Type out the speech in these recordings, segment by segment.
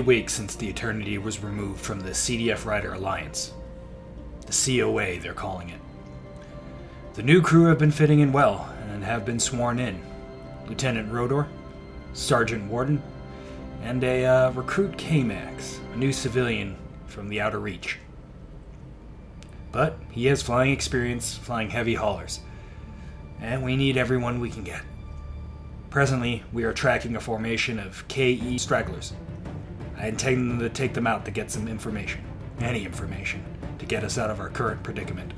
weeks since the Eternity was removed from the CDF Rider Alliance. The COA, they're calling it. The new crew have been fitting in well and have been sworn in. Lieutenant Rodor, Sergeant Warden, and a recruit Kmax, a new civilian from the Outer Reach. But he has flying experience flying heavy haulers, and we need everyone we can get. Presently, we are tracking a formation of KE stragglers. I intend to take them out to get some information, any information, to get us out of our current predicament.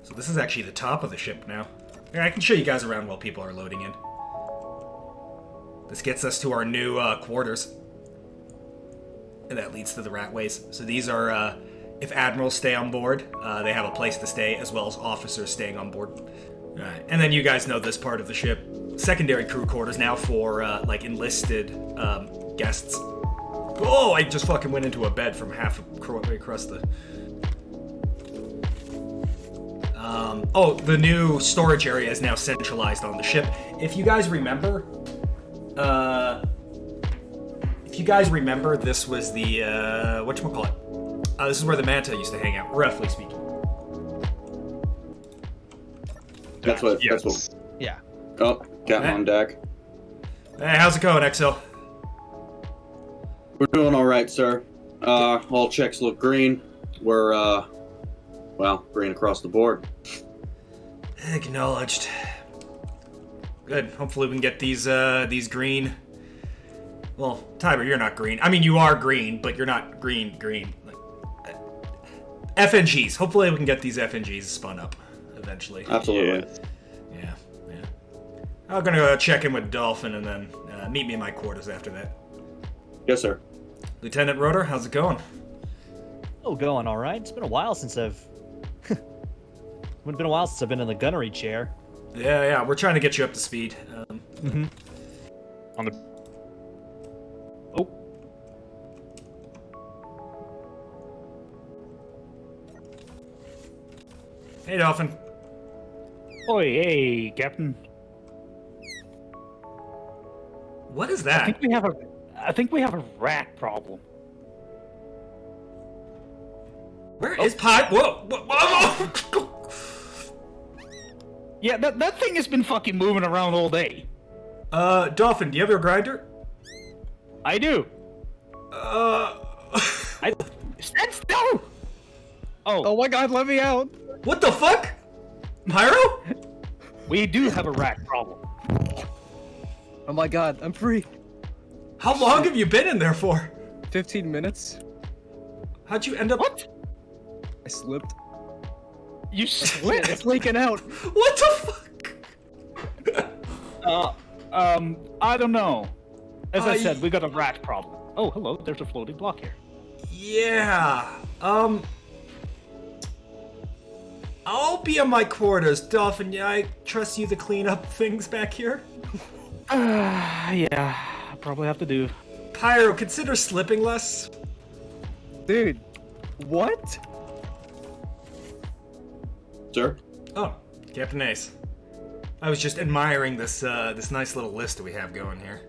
So this is actually the top of the ship now. Yeah, I can show you guys around while people are loading in. This gets us to our new quarters. And that leads to the Ratways. So these are, if Admirals stay on board, they have a place to stay, as well as officers staying on board. And then you guys know this part of the ship. Secondary crew quarters now for, like, enlisted guests. Oh, I just fucking went into a bed from halfway across the... the new storage area is now centralized on the ship. If you guys remember, this was the, whatchamacallit? This is where the Manta used to hang out, roughly speaking. That's what. Yeah. Oh, Captain on deck. Hey, how's it going, XO? We're doing all right, sir. All checks look green. We're, well, green across the board. Acknowledged. Good. Hopefully we can get these green. Well, Tiber, you're not green. I mean, you are green, but you're not green. Like, FNGs. Hopefully we can get these FNGs spun up eventually. Absolutely. Yeah. I'm gonna go check in with Dolphin and then meet me in my quarters after that. Yes, sir. Lieutenant Rotor, how's it going? Oh, going all right. It's been a while since I've been in the gunnery chair. Yeah. We're trying to get you up to speed. On the. Oh. Hey, Dolphin. Oi, hey, Captain. What is that? I think we have a rat problem. Where is Pipe? Whoa! Yeah, that thing has been fucking moving around all day. Dolphin, do you have your grinder? I do. I stand still. Oh my God, let me out. What the fuck? Pyro? We do have a rat problem. Oh my God, I'm free. How long have you been in there for? 15 minutes. How'd you end up? What? I slipped. You slipped? It's leaking out. What the fuck? I don't know. As I said, we got a rat problem. Oh, hello, there's a floating block here. Yeah. I'll be in my quarters, Dolphin. Yeah, I trust you to clean up things back here. Yeah, I probably have to do. Pyro, consider slipping less. Dude, what? Sir? Oh, Captain Ace. I was just admiring this this nice little list that we have going here.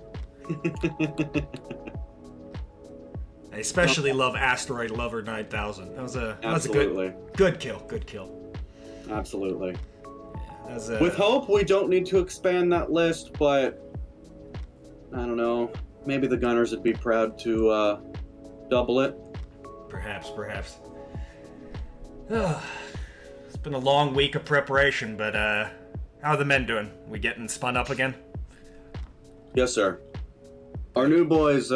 I especially love Asteroid Lover 9000. That was a good kill. Good kill. Absolutely. Yeah, with hope, we don't need to expand that list, but I don't know. Maybe the Gunners would be proud to double it. Perhaps. It's been a long week of preparation, but how are the men doing? We getting spun up again? Yes, sir. Our new boys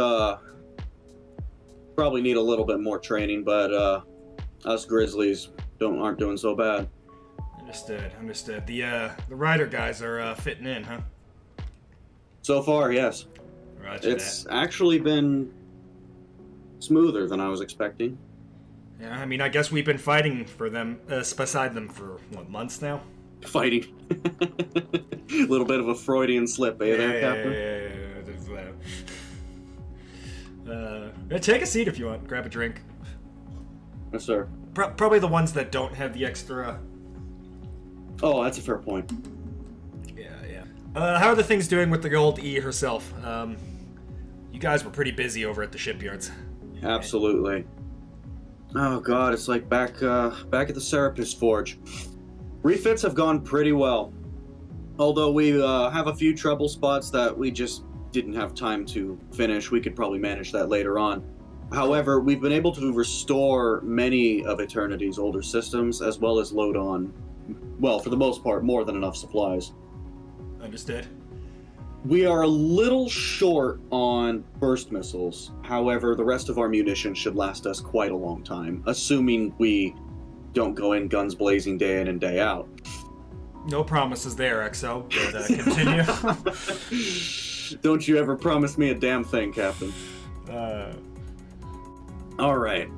probably need a little bit more training, but us Grizzlies aren't doing so bad. Understood. The rider guys are fitting in, huh? So far, yes. Roger it's actually been smoother than I was expecting. Yeah, I mean, I guess we've been fighting for them, beside them for, what, months now? Fighting. A little bit of a Freudian slip, there, Captain? Yeah. Take a seat if you want. Grab a drink. Yes, sir. Probably the ones that don't have the extra... Oh, that's a fair point. Yeah. How are the things doing with the old E herself? You guys were pretty busy over at the shipyards. Absolutely. Oh god, it's like back at the Serapis Forge. Refits have gone pretty well. Although we have a few trouble spots that we just didn't have time to finish. We could probably manage that later on. However, we've been able to restore many of Eternity's older systems, as well as load on, well, for the most part, more than enough supplies. Understood. We are a little short on burst missiles. However, the rest of our munitions should last us quite a long time, assuming we don't go in guns blazing day in and day out. No promises there, XO, but continue. Don't you ever promise me a damn thing, Captain. Alright.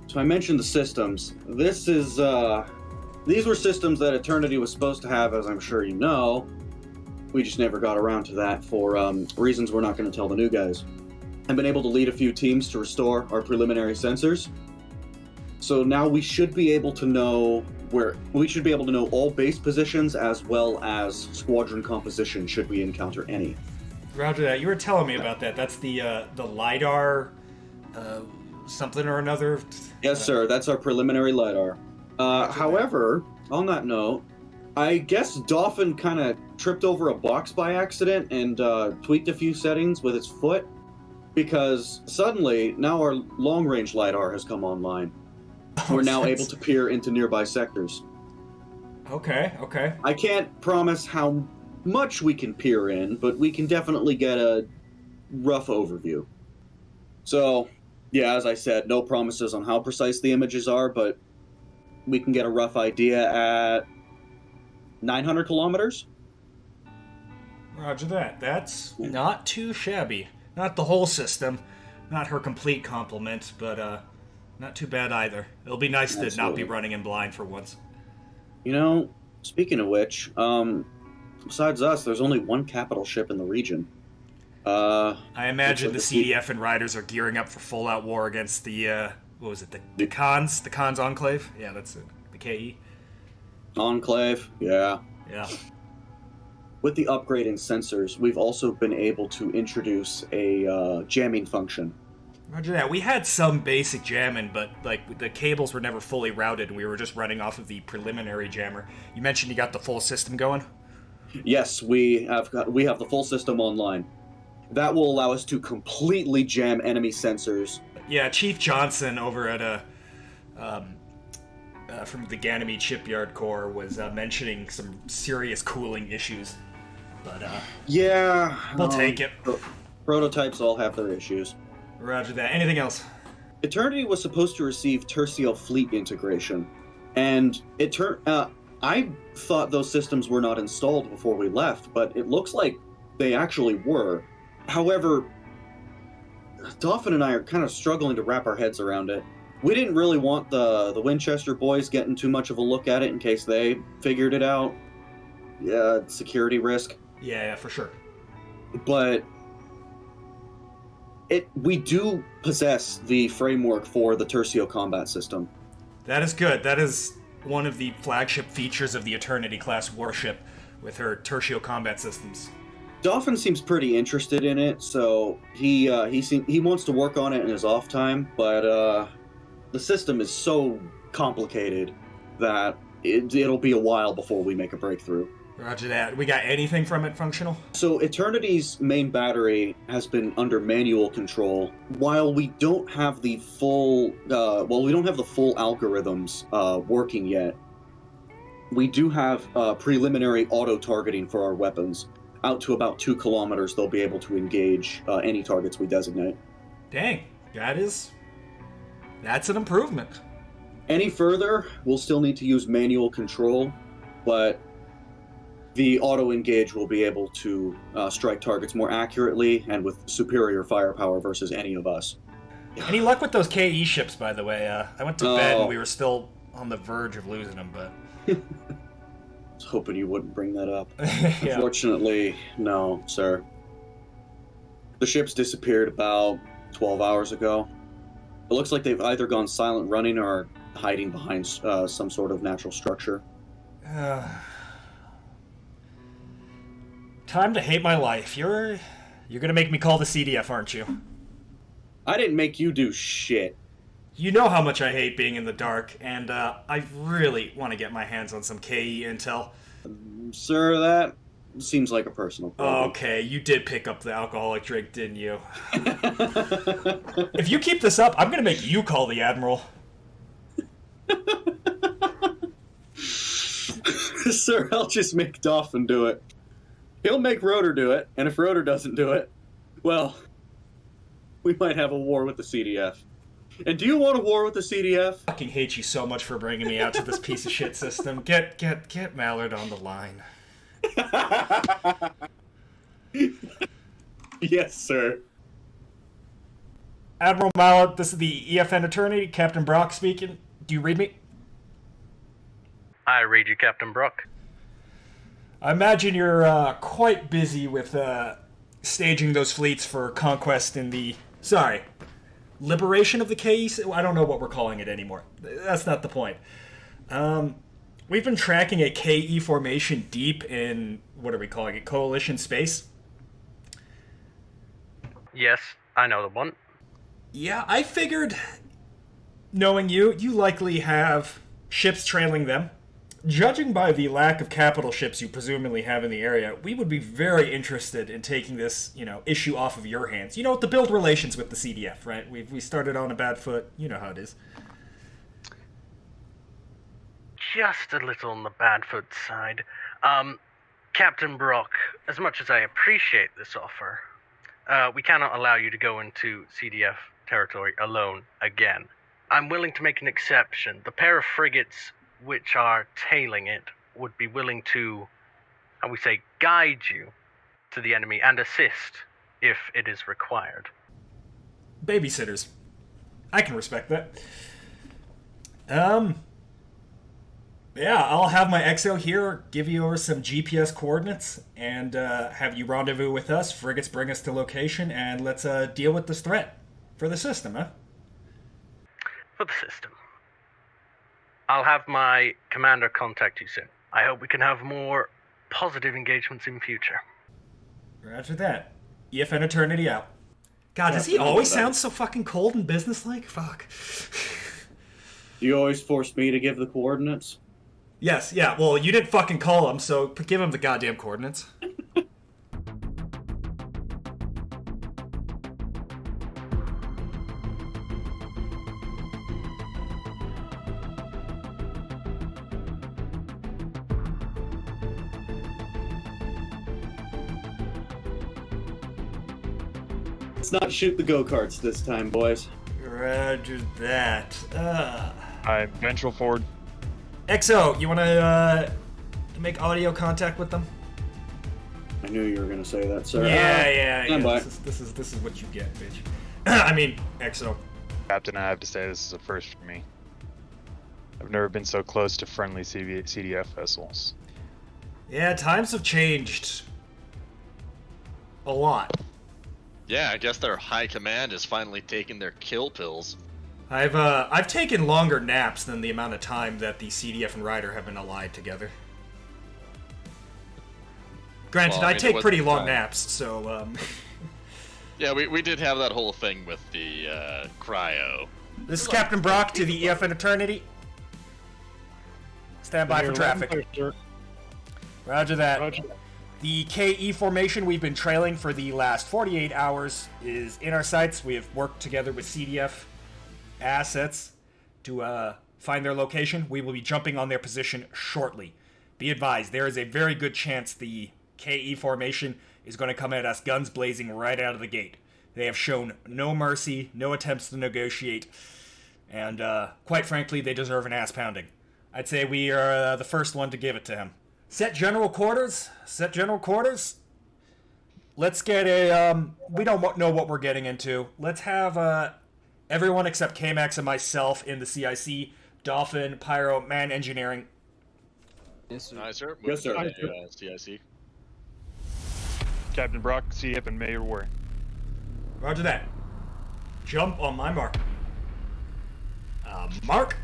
So I mentioned the systems. These were systems that Eternity was supposed to have, as I'm sure you know. We just never got around to that for reasons we're not going to tell the new guys. I've been able to lead a few teams to restore our preliminary sensors. So now we should be able to know all base positions as well as squadron composition should we encounter any. Roger that. You were telling me about that. That's the LiDAR something or another? Yes, sir. That's our preliminary LiDAR. However, on that note, I guess Dolphin kind of tripped over a box by accident and tweaked a few settings with its foot, because suddenly, now our long-range LiDAR has come online. We're now able to peer into nearby sectors. Okay. I can't promise how much we can peer in, but we can definitely get a rough overview. So, yeah, as I said, no promises on how precise the images are, but we can get a rough idea at 900 kilometers. Roger that. That's not too shabby. Not the whole system, not her complete complement, but not too bad either. It'll be nice to not be running in blind for once. You know, speaking of which, besides us, there's only one capital ship in the region. I imagine the CDF and Riders are gearing up for full-out war against the, what was it, the Khans? The Khans Enclave? Yeah, that's it. The KE. Enclave, yeah. Yeah. With the upgrade in sensors, we've also been able to introduce a jamming function. Roger that. We had some basic jamming, but like the cables were never fully routed, and we were just running off of the preliminary jammer. You mentioned you got the full system going? Yes, we have the full system online. That will allow us to completely jam enemy sensors. Yeah, Chief Johnson over at from the Ganymede Shipyard Corps was mentioning some serious cooling issues, but yeah, we'll take it. Prototypes all have their issues. Roger that. Anything else? Eternity was supposed to receive tertial fleet integration, and I thought those systems were not installed before we left, but it looks like they actually were. However, Dolphin and I are kind of struggling to wrap our heads around it. We didn't really want the Winchester boys getting too much of a look at it in case they figured it out. Yeah, security risk. Yeah, for sure. But we do possess the framework for the Tercio combat system. That is good. That is one of the flagship features of the Eternity-class warship. with her tertial combat systems. Dolphin seems pretty interested in it, so he wants to work on it in his off time, but the system is so complicated that it'll be a while before we make a breakthrough. Roger that. We got anything from it functional? So Eternity's main battery has been under manual control. While we don't have the full, algorithms working yet, we do have preliminary auto-targeting for our weapons. Out to about 2 kilometers, they'll be able to engage any targets we designate. Dang, that's an improvement. Any further, we'll still need to use manual control, but the auto-engage will be able to strike targets more accurately and with superior firepower versus any of us. Any luck with those KE ships, by the way? I went to bed and we were still on the verge of losing them, but... I was hoping you wouldn't bring that up. Yeah. Unfortunately, no, sir. The ships disappeared about 12 hours ago. It looks like they've either gone silent running or hiding behind some sort of natural structure. Time to hate my life. You're gonna make me call the CDF, aren't you? I didn't make you do shit. You know how much I hate being in the dark, and I really want to get my hands on some KE intel. Sir, that seems like a personal problem. Okay, you did pick up the alcoholic drink, didn't you? If you keep this up, I'm gonna make you call the Admiral. Sir, I'll just make Dolphin do it. He'll make Rotor do it, and if Rotor doesn't do it, well, we might have a war with the CDF. And do you want a war with the CDF? I fucking hate you so much for bringing me out to this piece of shit system. Get Mallard on the line. Yes, sir. Admiral Mallard, this is the EFN Eternity, Captain Brock speaking. Do you read me? I read you, Captain Brock. I imagine you're quite busy with staging those fleets for conquest in the... Sorry. Liberation of the KE? I don't know what we're calling it anymore. That's not the point. We've been tracking a KE formation deep in, what are we calling it, coalition space? Yes, I know the one. Yeah, I figured, knowing you likely have ships trailing them. Judging by the lack of capital ships you presumably have in the area, we would be very interested in taking this, issue off of your hands. To build relations with the CDF, right? We started on a bad foot. You know how it is. Just a little on the bad foot side. Captain Brock, as much as I appreciate this offer, we cannot allow you to go into CDF territory alone again. I'm willing to make an exception. The pair of frigates which are tailing it would be willing to, how we say, guide you to the enemy and assist if it is required. Babysitters. I can respect that. Yeah, I'll have my XO here give you over some GPS coordinates and have you rendezvous with us, frigates bring us to location, and let's deal with this threat for the system, huh? For the system. I'll have my commander contact you soon. I hope we can have more positive engagements in future. Roger that. EFN Eternity out. God, does he always sound so fucking cold and businesslike? Fuck. Do you always force me to give the coordinates? Yes, yeah, well, you didn't fucking call him, so give him the goddamn coordinates. Let's not shoot the go-karts this time, boys. Roger that. Hi, ventral forward. XO, you want to make audio contact with them? I knew you were going to say that, sir. Yeah. Stand by. This is what you get, bitch. I mean, XO. Captain, I have to say this is a first for me. I've never been so close to friendly CDF vessels. Yeah, times have changed a lot. Yeah, I guess their high command is finally taking their kill pills. I've taken longer naps than the amount of time that the CDF and Ryder have been allied together. Granted, Well, I I mean, it take was pretty long fine. naps, so Yeah, we did have that whole thing with the cryo. this is Captain Brock to the EF and Eternity. Stand by for traffic. Roger that. Roger. The KE formation we've been trailing for the last 48 hours is in our sights. We have worked together with CDF assets to find their location. We will be jumping on their position shortly. Be advised, there is a very good chance the KE formation is going to come at us guns blazing right out of the gate. They have shown no mercy, no attempts to negotiate, and quite frankly, they deserve an ass pounding. I'd say we are the first one to give it to him. Set general quarters. Set general quarters. Let's get a, we don't know what we're getting into. Let's have everyone except Kmax and myself in the CIC, Dolphin, Pyro, Man Engineering. Yes, sir. Aye, sir. Yes, sir. Moving to, CIC. Captain Brock, CDF, and Mayor War. Roger that. Jump on my mark. Mark.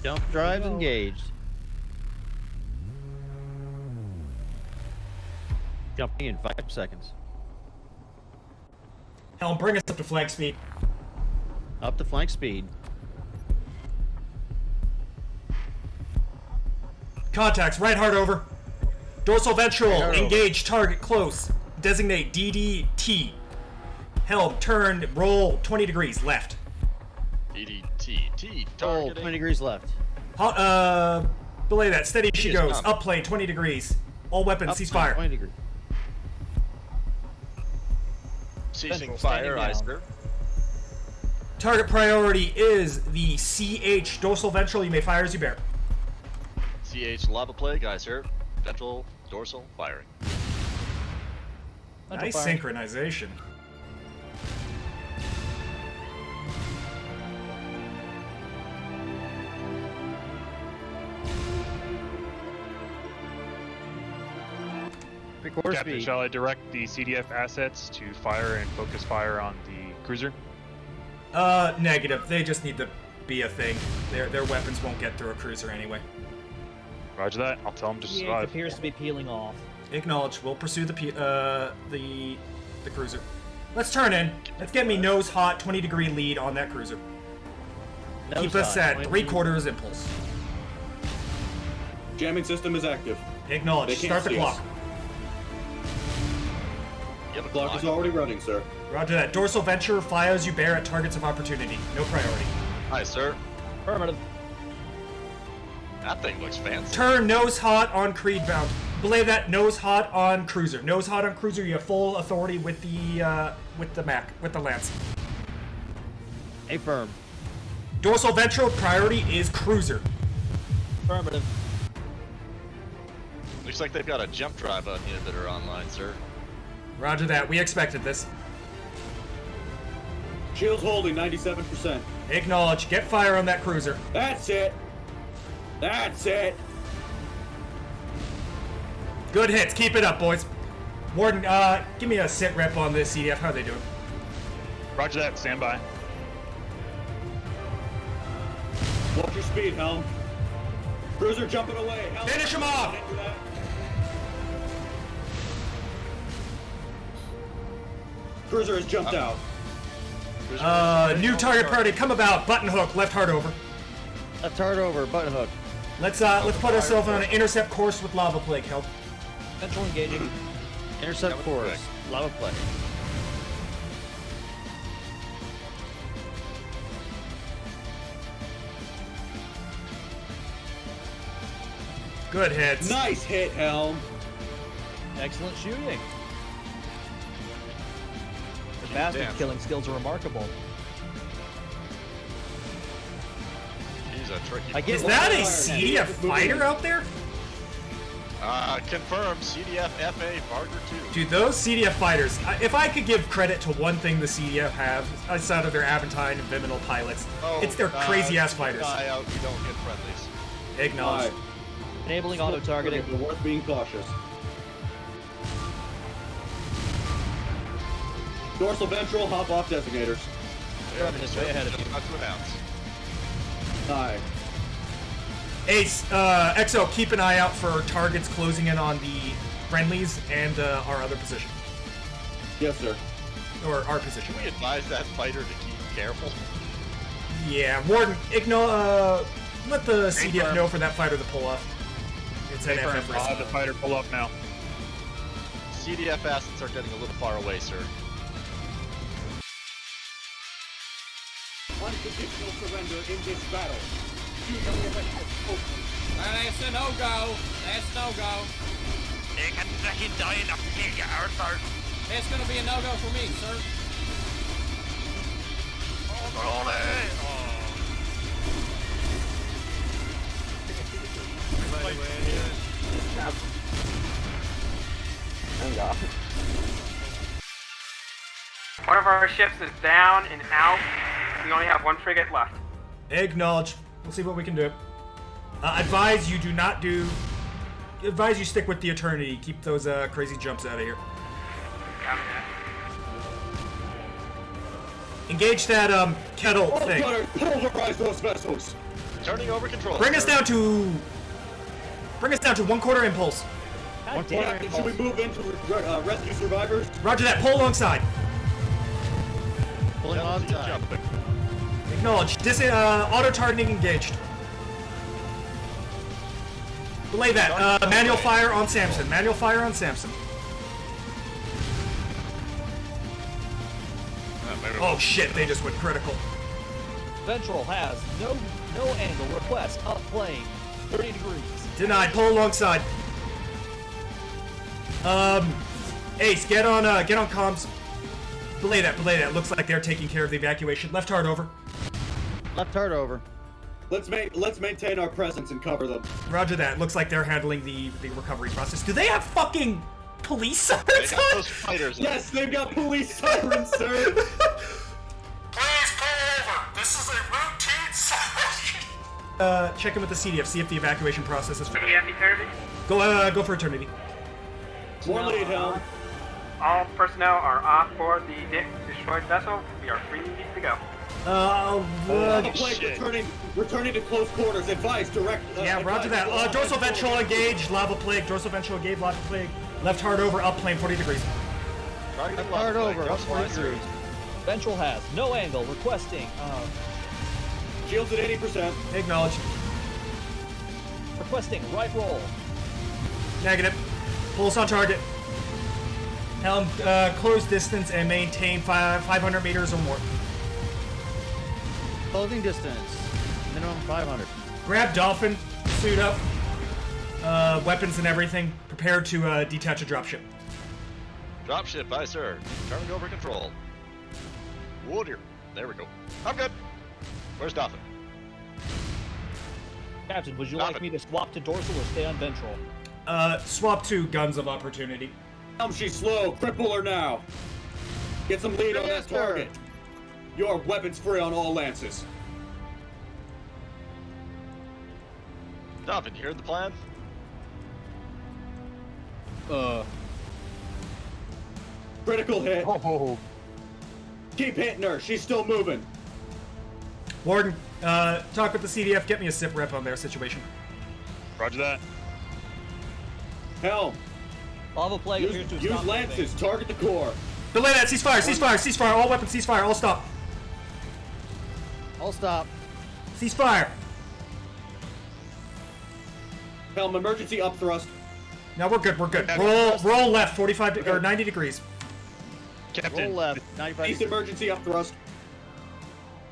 Jump drive engaged. Jumping in 5 seconds. Helm, bring us up to flank speed. Up to flank speed. Contacts, right hard over. Dorsal ventral, engage, target close. Designate DDT. Helm, turn, roll 20 degrees left. EDT. Oh, Targeting. 20 degrees left. Belay that. Steady she Is goes. none. Up plane, 20 degrees. All weapons, Up cease to fire. 20 degrees. Ceasing Central fire, standing aye, down. sir. Target priority is the CH dorsal ventral. You may fire as you bear. CH lava plague, aye, sir. Ventral, dorsal, firing. Central Nice fire. synchronization. Three quarter Captain, speed. shall I direct the CDF assets to fire and focus fire on the cruiser? Negative. They just need to be a thing. Their weapons won't get through a cruiser anyway. Roger that. I'll tell them to The survive. appears to be peeling off. Acknowledge. We'll pursue the cruiser. Let's turn in. Let's get me nose hot, 20-degree lead on that cruiser. Nose Keep us high, at 20 3/4 impulse. Jamming system is active. Acknowledge. They can't Start the see us. clock. Yep, Clock is already running, sir. Roger that. Dorsal venture, fly as you bear at targets of opportunity. No priority. Aye, sir. Affirmative. That thing looks fancy. Turn nose hot on Creed bound. Belay that nose hot on cruiser. Nose hot on cruiser. You have full authority with the lance. A firm. Dorsal ventral priority is cruiser. Affirmative. Looks like they've got a jump drive inhibitor online, sir. Roger that. We expected this. Shields holding 97%. Acknowledge. Get fire on that cruiser. That's it. That's it. Good hits. Keep it up, boys. Warden, give me a sit rep on this CDF. How are they doing? Roger that. Stand by. Watch your speed, Helm. Cruiser jumping away. Helm. Finish him off! Can't do that. Cruiser has jumped out. New target priority. Come about. Button hook. Left hard over. Left hard over. Button hook. Let's put ourselves on an intercept course with lava plague. Help. Central engaging. Intercept was course. quick. Lava play. Good hits. Nice hit, Helm. Excellent shooting. The bastard damn. killing skills are remarkable. He's a tricky. I get Is that a Fire. CDF fighter out there? Confirmed. CDF FA Barger 2. Dude, those CDF fighters, if I could give credit to one thing the CDF have, outside of their Aventine and Viminal pilots, it's their crazy-ass fighters. Die out, you don't get friendlies. Acknowledge. Alright. Enabling auto-targeting. It's worth being cautious. Dorsal ventral, hop off designators. Affirmative. Way ahead of you. Not to announce. Aye. Ace, XO, keep an eye out for targets closing in on the friendlies and our other position. Yes, sir. Or our position. Can we advise that fighter to keep careful? Yeah, Warden, let the CDF know for that fighter to pull off. It's an FF I'll have the fighter pull up now. CDF assets are getting a little far away, sir. Unconditional surrender in this battle. That's a no-go. That's no-go. It's gonna be a no-go for me, sir. One of our ships is down and out. We only have one frigate left. Acknowledge. We'll see what we can do. Advise you Advise you stick with the Eternity. Keep those crazy jumps out of here. Engage that kettle thing. Pulverize those vessels. Turning over control. Bring us down to 1/4 impulse. Should we move in to rescue survivors? Roger that. Pull alongside. Pulling on side. Acknowledge. Auto targeting engaged. Belay that. Manual fire on Samson. Manual fire on Samson. Oh shit! They just went critical. Ventral has no angle request up plane 30 degrees. Denied. Pull alongside. Ace, get on comms. Belay that. Looks like they're taking care of the evacuation. Left hard over. Left hard over. Let's maintain our presence and cover them. Roger that. Looks like they're handling the recovery process. Do they have fucking police sirens? They got those fighters. Yes, they've got police sirens, sir. Please pull over. This is a routine siren. Check in with the CDF. See if the evacuation process is finished. CDF Eternity. Go for Eternity. More lead, helm. All personnel are off board the destroyed vessel. We are free to go. Plague returning to close quarters. Advise direct. Yeah, roger that. Dorsal ventral engaged. Lava plague. Dorsal ventral engaged. Lava plague. Left hard over. Up plane 40 degrees. Left hard over. Up 40 degrees. Ventral has no angle requesting. Shields at 80%. Acknowledged. Requesting right roll. Negative. Pulse on target. Helm, close distance and maintain 500 meters or more. Closing distance. Minimum 500. Grab Dolphin. Suit up. Weapons and everything. Prepare to detach a dropship. Dropship, aye, sir. Turning over control. Whoa, dear. There we go. I'm good. Where's Dolphin? Captain, would you like me to swap to dorsal or stay on ventral? Swap to guns of opportunity. She's slow. Cripple her now. Get some lead on that target. Your weapons free on all lances. Dolphin, you heard the plan? Critical hit. Oh. Keep hitting her. She's still moving. Warden, talk with the CDF. Get me a SIP rep on their situation. Roger that. Helm. Lava plague appears to have Use stopped lances. moving. Target the core. Belay that. Ceasefire. All weapons ceasefire. All stop. All stop. Ceasefire. Helm, emergency up thrust. Now we're good. Roll left. 45 or 90 degrees. Captain. Roll left. 95 East degrees. emergency up thrust.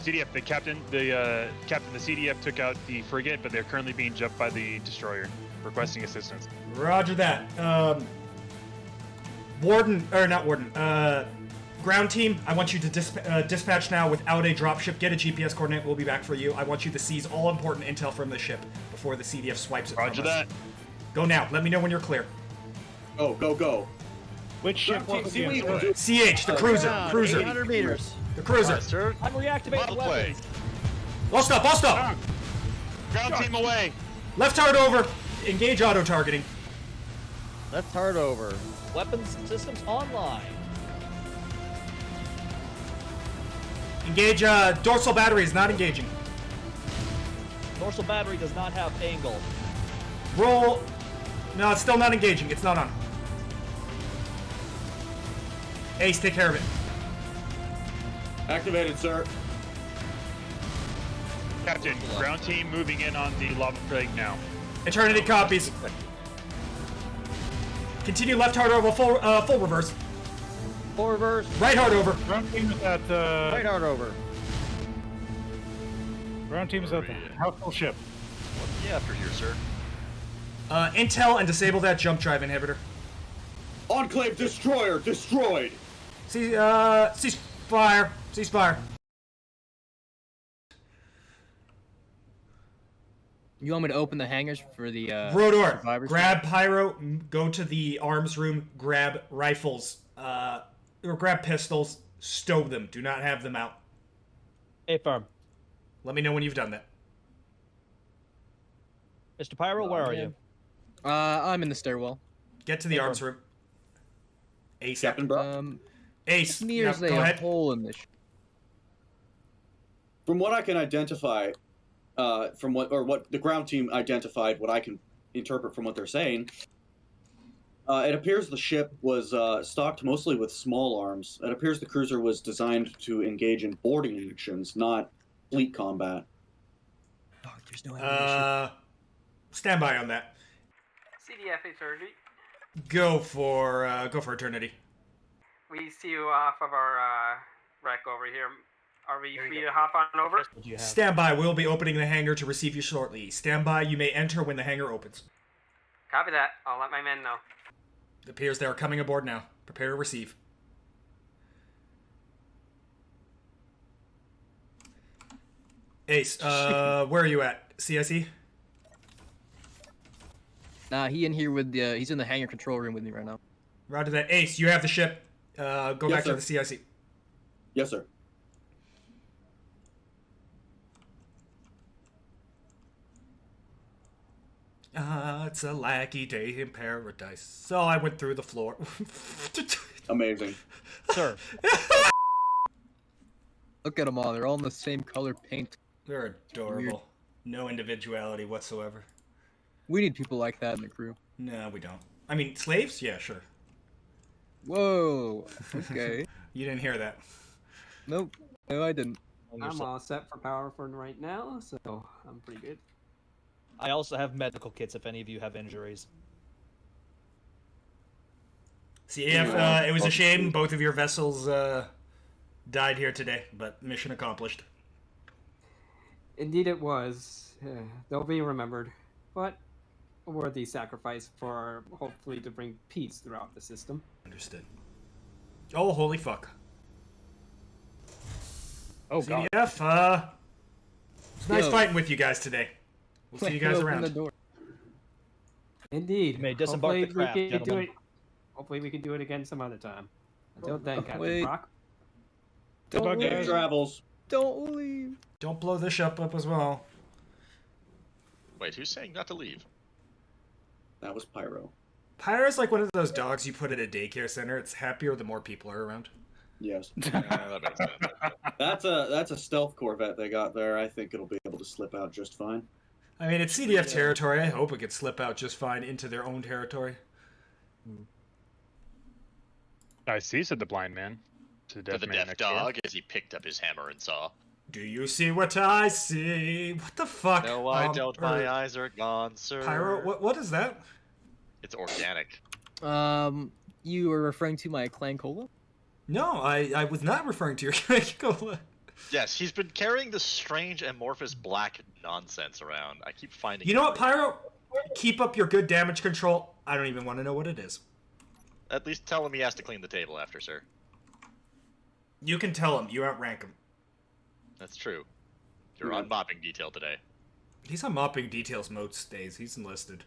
CDF, the captain, the CDF took out the frigate, but they're currently being jumped by the destroyer, requesting assistance. Roger that. Ground team, I want you to dispatch now without a dropship. Get a GPS coordinate. We'll be back for you. I want you to seize all important intel from the ship before the CDF swipes it Roger from us. that. Go now. Let me know when you're clear. Go. Which ship Ground was team, the see what you destroyer? can do. CH, the cruiser. Ground, Cruiser. 800 meters. The cruiser. Aye, sir. I'm reactivating Model play. weapons. All stop. Ground team away. Left hard over. Engage auto targeting. Left hard over. Weapons systems online. Engage dorsal batteries, not engaging. Dorsal battery does not have angle. Roll. No, it's still not engaging. It's not on. Ace, take care of it. Activated, sir. Captain, ground team moving in on the lava plague now. Eternity copies. Continue left hard over, full reverse. Full reverse. Right hard over. Ground team is at Right hard over. ground team is at the household ship. What's the after here, sir? Intel and disable that jump drive inhibitor. Enclave destroyer destroyed. Ceasefire. Ceasefire. You want me to open the hangars for the Rodor, survivors? grab Pyro, go to the arms room, grab rifles, or grab pistols, stow them. Do not have them out. Affirm. Let me know when you've done that. Mr. Pyro, where are you? I'm in the stairwell. Get to the arms room. Ace. Captain Brock. Ace. Smears go ahead. hole in this. From what I can identify, what the ground team identified, what I can interpret from what they're saying, it appears the ship was stocked mostly with small arms. It appears the cruiser was designed to engage in boarding actions, not fleet combat. Oh, there's no ammunition. Stand by on that. CDF Eternity. Go for eternity. We see you off of our wreck over here. Are we free to hop on over? Stand by. We'll be opening the hangar to receive you shortly. Stand by. You may enter when the hangar opens. Copy that. I'll let my men know. It appears they are coming aboard now. Prepare to receive. Ace, where are you at? CSE? Nah, he's in the hangar control room with me right now. Roger that. Ace, you have the ship. Go Yes, back sir. to the CIC. Yes, sir. It's a lucky day in paradise. So I went through the floor. Amazing. Sir. Look at them all. They're all in the same color paint. They're adorable. Weird. No individuality whatsoever. We need people like that in the crew. No, we don't. I mean, slaves? Yeah, sure. Whoa. Okay. You didn't hear that. Nope. No, I didn't. I'm all set for power for right now, so I'm pretty good. I also have medical kits if any of you have injuries. CAF, it was a shame both of your vessels died here today, but mission accomplished. Indeed it was. They'll be remembered, but a worthy sacrifice for hopefully to bring peace throughout the system. Understood. Oh, holy fuck. Oh, God. CDF, it's nice Yo. fighting with you guys today. We'll see you guys Open around. the door. Indeed. You may disembark the craft, we can do gentlemen. it. Hopefully we can do it again some other time. Until then, Captain Wait. Brock. Don't Safe leave. travels. Don't leave. Don't blow this ship up as well. Wait, who's saying not to leave? That was Pyro. Pyro's like one of those dogs you put at a daycare center. It's happier the more people are around. Yes. That makes sense. That's a stealth Corvette they got there. I think it'll be able to slip out just fine. I mean, it's CDF territory. I hope it could slip out just fine into their own territory. I see, said the blind man. To the To deaf the man deaf next door. dog as he picked up his hammer and saw. Do you see what I see? What the fuck? No, I don't. My eyes are gone, sir. Pyro, what is that? It's organic. You were referring to my clan cola? No, I was not referring to your cola. Yes, he's been carrying this strange amorphous black nonsense around. I keep finding. You know it what, Pyro? Keep up your good damage control. I don't even want to know what it is. At least tell him he has to clean the table after, sir. You can tell him. You outrank him. That's true. You're on mopping detail today. He's on mopping details most days. He's enlisted.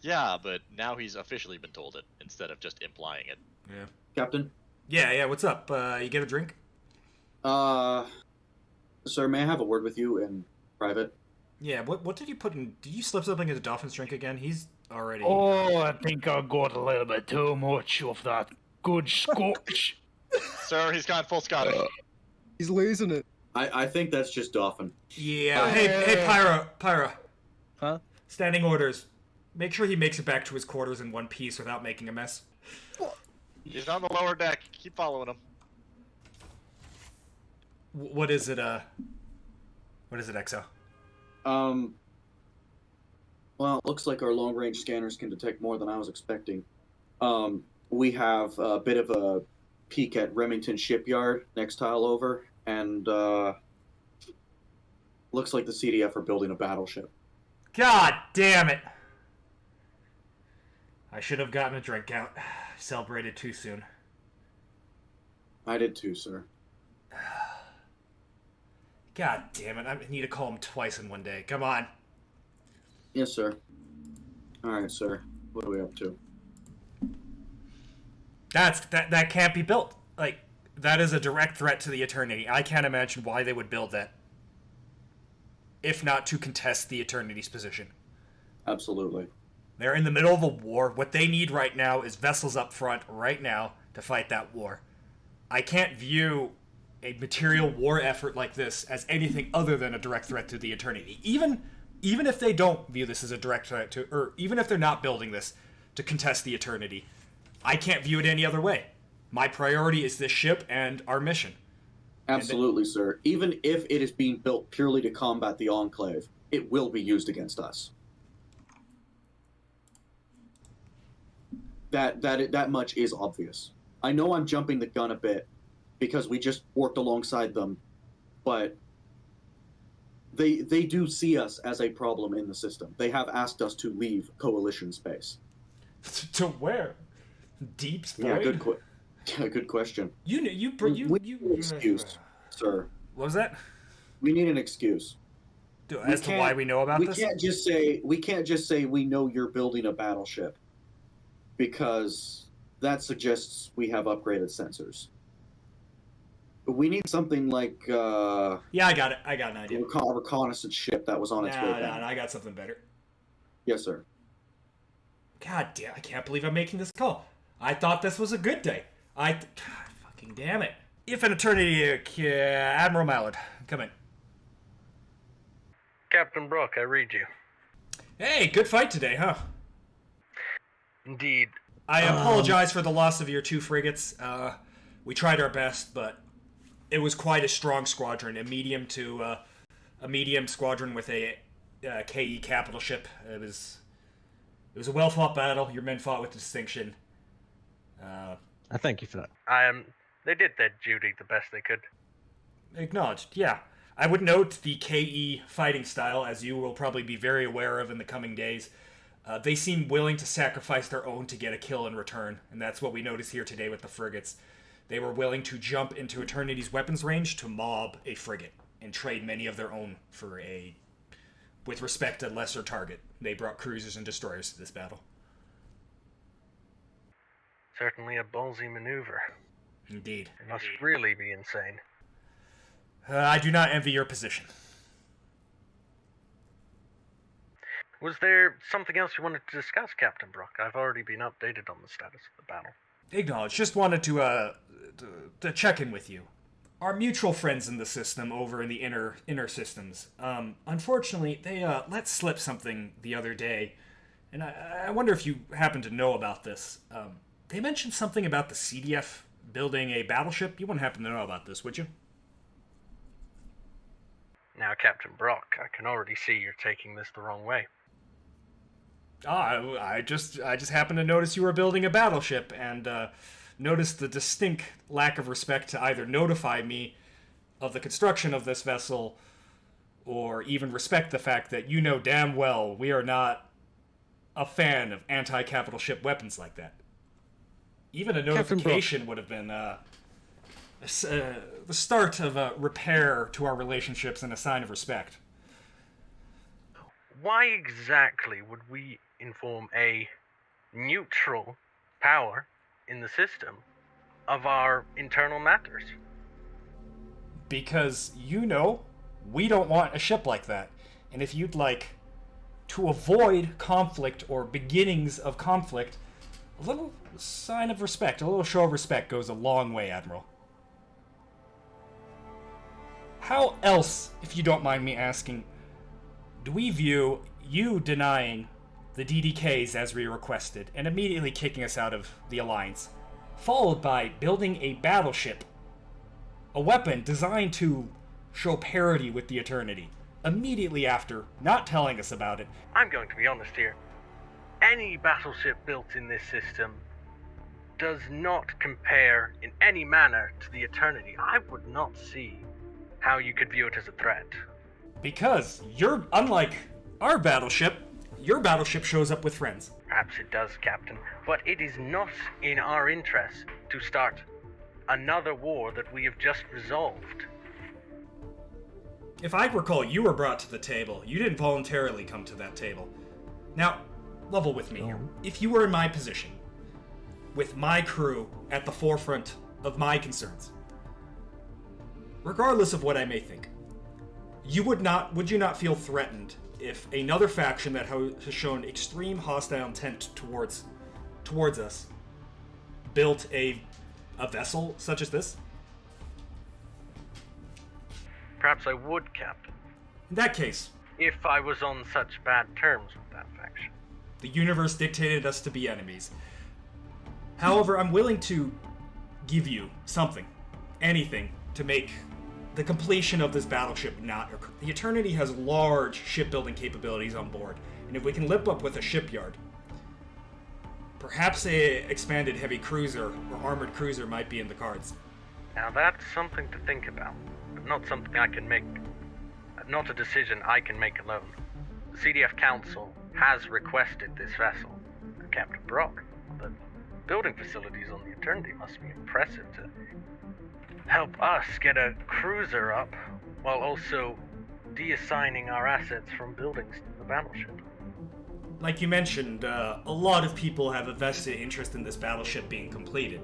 Yeah, but now he's officially been told it instead of just implying it. Yeah. Captain? Yeah, what's up? You get a drink? Sir, may I have a word with you in private? Yeah, what did you put in? Did you slip something into Dolphin's drink again? He's already... Oh, I think I got a little bit too much of that good scotch. Sir, he's gone full Scottish. He's losing it. I think that's just Dolphin. Yeah. Hey, Pyra. Huh? Standing orders. Make sure he makes it back to his quarters in one piece without making a mess. He's on the lower deck. Keep following him. What is it, Exo? Well, it looks like our long-range scanners can detect more than I was expecting. We have a bit of a peek at Remington Shipyard, next tile over, and looks like the CDF are building a battleship. God damn it! I should have gotten a drink out. Celebrated too soon. I did too, sir. God damn it, I need to call him twice in one day. Come on. Yes, sir. Alright, sir. What are we up to? That can't be built. Like, that is a direct threat to the Eternity. I can't imagine why they would build that. If not to contest the Eternity's position. Absolutely. They're in the middle of a war. What they need right now is vessels up front right now to fight that war. I can't view a material war effort like this as anything other than a direct threat to the Eternity. Even if they don't view this as a direct threat to, or even if they're not building this to contest the Eternity, I can't view it any other way. My priority is this ship and our mission. Absolutely, sir. Even if it is being built purely to combat the Enclave, it will be used against us. That much is obvious. I know I'm jumping the gun a bit because we just worked alongside them, but they do see us as a problem in the system. They have asked us to leave Coalition space. To where? Deep void? Yeah, good question. We need an excuse, sir. What was that? We need an excuse. As to why we know about this? We can't just say we know you're building a battleship, because that suggests we have upgraded sensors. We need something like yeah, I got it. I got an idea. A reconnaissance ship that was on its way down. No, I got something better. Yes, sir. God damn, I can't believe I'm making this call. I thought this was a good day. God, fucking damn it. If an Eternity, Admiral Mallard, come in. Captain Brock, I read you. Hey, good fight today, huh? Indeed. I apologize for the loss of your 2 frigates. We tried our best, but it was quite a strong squadron. A medium squadron with a KE capital ship. It was a well-fought battle. Your men fought with distinction. I thank you for that. They did their duty the best they could. Acknowledged, yeah. I would note the KE fighting style, as you will probably be very aware of in the coming days. They seem willing to sacrifice their own to get a kill in return, and that's what we noticed here today with the frigates. They were willing to jump into Eternity's weapons range to mob a frigate and trade many of their own for with respect, a lesser target. They brought cruisers and destroyers to this battle. Certainly a ballsy maneuver. Indeed. It must really be insane. I do not envy your position. Was there something else you wanted to discuss, Captain Brock? I've already been updated on the status of the battle. Acknowledge. Just wanted to check in with you. Our mutual friends in the system over in the inner systems. Unfortunately, they let slip something the other day, and I wonder if you happen to know about this. They mentioned something about the CDF building a battleship. You wouldn't happen to know about this, would you? Now, Captain Brock, I can already see you're taking this the wrong way. I just happened to notice you were building a battleship, and noticed the distinct lack of respect to either notify me of the construction of this vessel, or even respect the fact that you know damn well we are not a fan of anti-capital ship weapons like that. Even a notification would have been the start of a repair to our relationships and a sign of respect. Why exactly would we inform a neutral power in the system of our internal matters? Because, we don't want a ship like that. And if you'd like to avoid conflict or beginnings of conflict, a little sign of respect, a little show of respect goes a long way, Admiral. how else, if you don't mind me asking, do we view you denying the DDKs as we requested and immediately kicking us out of the Alliance, followed by building a battleship, a weapon designed to show parity with the Eternity, immediately after not telling us about it? I'm going to be honest here. Any battleship built in this system does not compare in any manner to the Eternity. I would not see how you could view it as a threat. Because you're unlike our battleship. Your battleship shows up with friends. Perhaps it does, Captain, but it is not in our interest to start another war that we have just resolved. If I recall, you were brought to the table. You didn't voluntarily come to that table. Now, level with me here. If you were in my position, with my crew at the forefront of my concerns, regardless of what I may think, would you not feel threatened if another faction that has shown extreme hostile intent towards us built a vessel such as this? Perhaps I would, Captain. In that case, if I was on such bad terms with that faction. The universe dictated us to be enemies. However, I'm willing to give you something, anything, to make the completion of this battleship not occur. The Eternity has large shipbuilding capabilities on board, and if we can lip up with a shipyard, perhaps a expanded heavy cruiser or armored cruiser might be in the cards. Now that's something to think about, but not something I can make, not a decision I can make alone. The CDF Council has requested this vessel, Captain Brock. The building facilities on the Eternity must be impressive to help us get a cruiser up while also deassigning our assets from buildings to the battleship. Like you mentioned, a lot of people have a vested interest in this battleship being completed.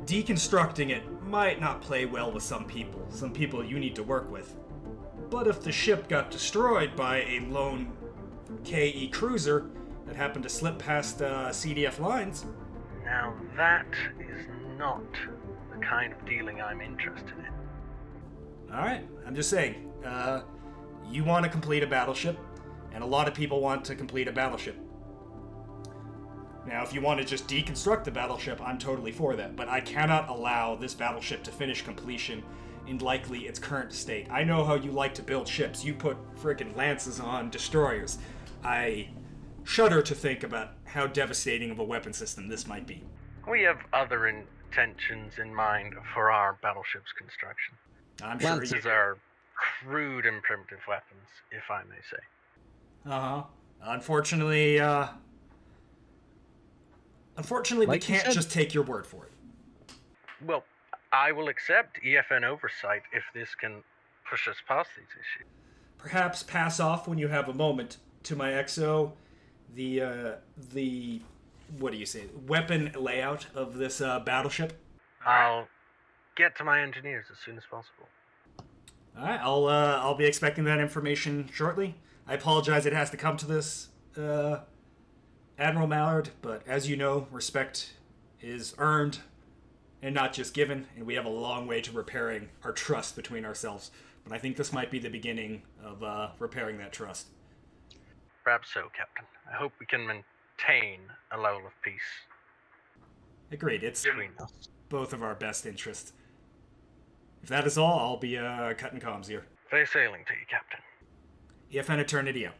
Deconstructing it might not play well with some people you need to work with. But if the ship got destroyed by a lone KE cruiser that happened to slip past CDF lines... Now that is not the kind of dealing I'm interested in. Alright, I'm just saying, you want to complete a battleship, and a lot of people want to complete a battleship. Now, if you want to just deconstruct the battleship, I'm totally for that, but I cannot allow this battleship to finish completion in likely its current state. I know how you like to build ships. You put friggin' lances on destroyers. I shudder to think about how devastating of a weapon system this might be. We have other intentions in mind for our battleship's construction. I'm sure these are crude and primitive weapons, if I may say. Uh-huh. Unfortunately, we can't just take your word for it. Well, I will accept EFN oversight if this can push us past these issues. Perhaps pass off when you have a moment to my XO the what do you say, weapon layout of this battleship. I'll get to my engineers as soon as possible. All right, I'll be expecting that information shortly. I apologize it has to come to this, Admiral Mallard, but as you know, respect is earned and not just given, and we have a long way to repairing our trust between ourselves. But I think this might be the beginning of repairing that trust. Perhaps so, Captain. I hope we can maintain a level of peace. Agreed. It's between us. Both of our best interests. If that is all, I'll be cutting comms here. Fair sailing to you, Captain. EFN Eternity out.